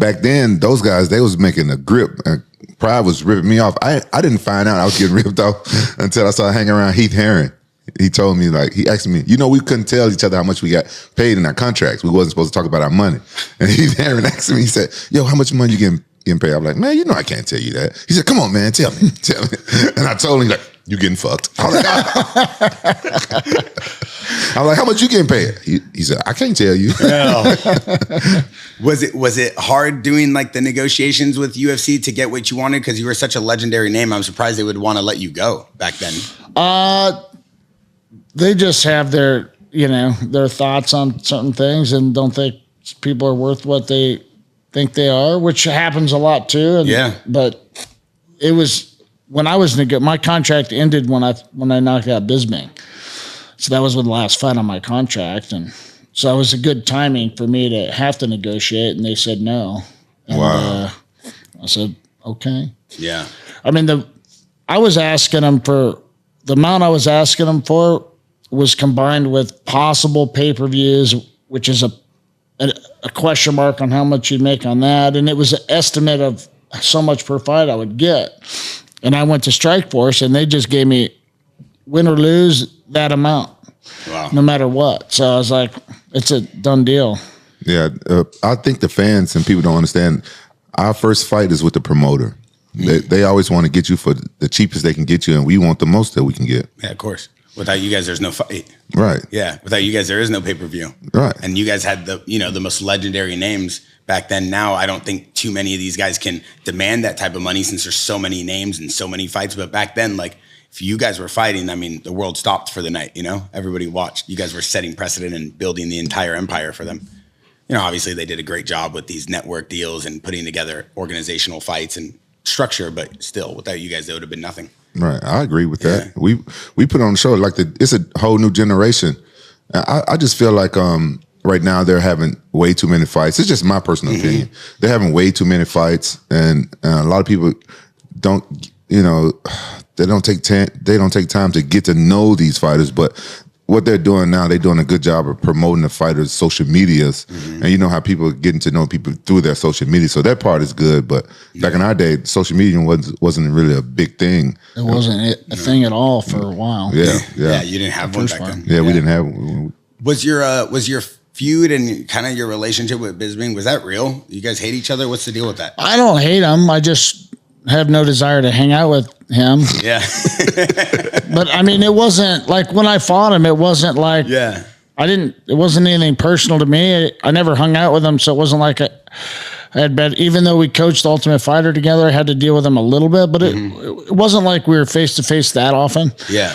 back then, those guys, they was making a grip. And Pride was ripping me off. I didn't find out I was getting ripped off until I started hanging around Heath Herring. He told me, like, he asked me, we couldn't tell each other how much we got paid in our contracts. We wasn't supposed to talk about our money. And Heath Herring asked me, he said, yo, how much money you getting paid? I'm like, man, I can't tell you that. He said, come on, man, tell me. And I told him, like, you getting fucked. I was like, how much you getting paid? He said, I can't tell you. Was it hard doing like the negotiations with UFC to get what you wanted? Because you were such a legendary name. I'm surprised they would want to let you go back then. They just have their thoughts on certain things and don't think people are worth what they think they are, which happens a lot too. And, but it was when I was my contract ended when I knocked out Bisping. So that was the last fight on my contract, and so it was a good timing for me to have to negotiate, and they said no. And, wow. I said okay. Yeah. I mean I was asking them for the amount I was asking them for was combined with possible pay-per-views, which is a question mark on how much you'd make on that, and it was an estimate of so much per fight I would get. And I went to Strikeforce, and they just gave me win or lose that amount, no matter what. So I was like, it's a done deal. Yeah, I think the fans and people don't understand. Our first fight is with the promoter. They always want to get you for the cheapest they can get you, and we want the most that we can get. Yeah, of course. Without you guys, there's no fight. Right. Yeah. Without you guys, there is no pay-per-view. Right. And you guys had the most legendary names back then. Now, I don't think too many of these guys can demand that type of money since there's so many names and so many fights. But back then, like, if you guys were fighting, I mean, the world stopped for the night, Everybody watched. You guys were setting precedent and building the entire empire for them. Obviously they did a great job with these network deals and putting together organizational fights and structure, but still, without you guys, there would have been nothing. Right, I agree with that. We put on the show like it's a whole new generation. I just feel like right now they're having way too many fights. It's just my personal opinion. They're having way too many fights, and a lot of people don't. They don't take time to get to know these fighters. But what they're doing now, they're doing a good job of promoting the fighters' social medias, and you know how people are getting to know people through their social media. So that part is good. But back in our day, social media wasn't really a big thing. It wasn't a thing at all for a while. Yeah. You didn't have one back then. Yeah, we didn't have one. Was your feud and kind of your relationship with Bisping, was that real? You guys hate each other? What's the deal with that? I don't hate him. I just have no desire to hang out with him. Yeah. But I mean, it wasn't like when I fought him, it wasn't like, it wasn't anything personal to me. I never hung out with him. So it wasn't like I had been, even though we coached Ultimate Fighter together, I had to deal with him a little bit, but it wasn't like we were face to face that often. Yeah.